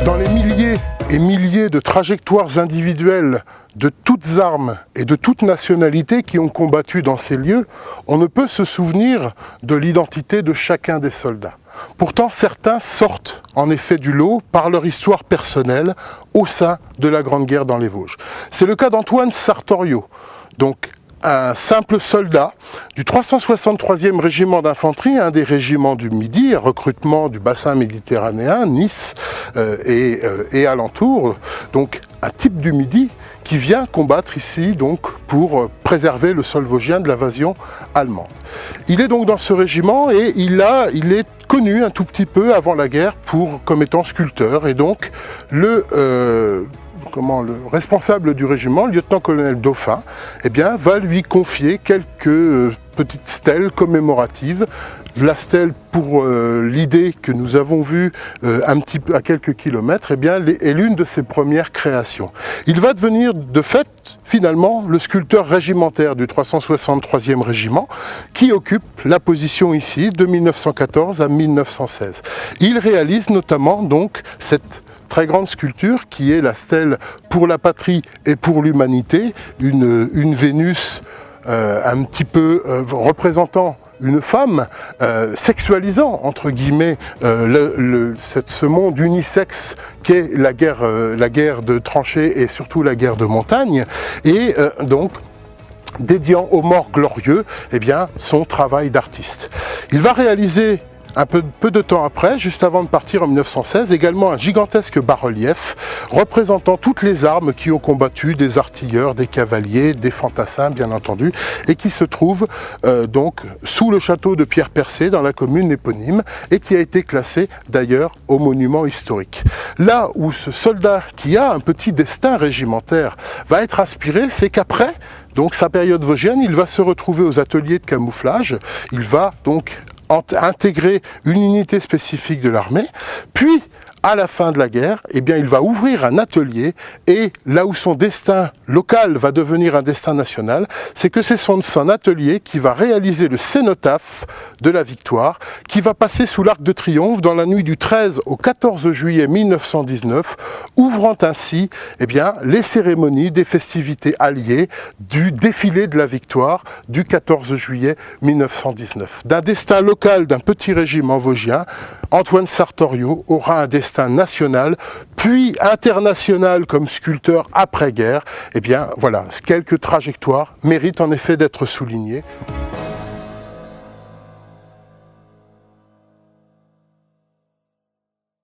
Dans les milliers et milliers de trajectoires individuelles de toutes armes et de toutes nationalités qui ont combattu dans ces lieux, on ne peut se souvenir de l'identité de chacun des soldats. Pourtant, certains sortent en effet du lot par leur histoire personnelle au sein de la Grande Guerre dans les Vosges. C'est le cas d'Antoine Sartorio, donc un simple soldat du 363e régiment d'infanterie, un des régiments du Midi, recrutement du bassin méditerranéen, Nice et alentour, donc un type du Midi qui vient combattre ici donc, pour préserver le sol vosgien de l'invasion allemande. Il est donc dans ce régiment et il est connu un tout petit peu avant la guerre comme étant sculpteur, et donc le responsable du régiment, le lieutenant-colonel Dauphin, va lui confier quelques petites stèles commémoratives. La stèle pour l'idée que nous avons vue à quelques kilomètres, est l'une de ses premières créations. Il va devenir de fait finalement le sculpteur régimentaire du 363e régiment qui occupe la position ici de 1914 à 1916. Il réalise notamment donc cette très grande sculpture qui est la stèle pour la patrie et pour l'humanité, une Vénus un petit peu représentant une femme sexualisant, entre guillemets, ce monde unisexe qu'est la guerre de tranchées et surtout la guerre de montagne, et donc dédiant aux morts glorieux son travail d'artiste. Il va réaliser peu de temps après, juste avant de partir en 1916, également un gigantesque bas-relief représentant toutes les armes qui ont combattu, des artilleurs, des cavaliers, des fantassins bien entendu, et qui se trouve donc sous le château de Pierre-Percé dans la commune éponyme et qui a été classé d'ailleurs au monument historique. Là où ce soldat qui a un petit destin régimentaire va être aspiré, c'est qu'après donc sa période vosgienne, il va se retrouver aux ateliers de camouflage, il va donc intégrer une unité spécifique de l'armée, puis à la fin de la guerre, il va ouvrir un atelier, et là où son destin local va devenir un destin national, c'est que c'est son atelier qui va réaliser le cénotaphe de la victoire, qui va passer sous l'Arc de Triomphe dans la nuit du 13 au 14 juillet 1919, ouvrant ainsi les cérémonies des festivités alliées du défilé de la victoire du 14 juillet 1919. D'un destin local d'un petit régiment vosgien, Antoine Sartorio aura un destin national, puis international comme sculpteur après-guerre. Voilà, quelques trajectoires méritent en effet d'être soulignées.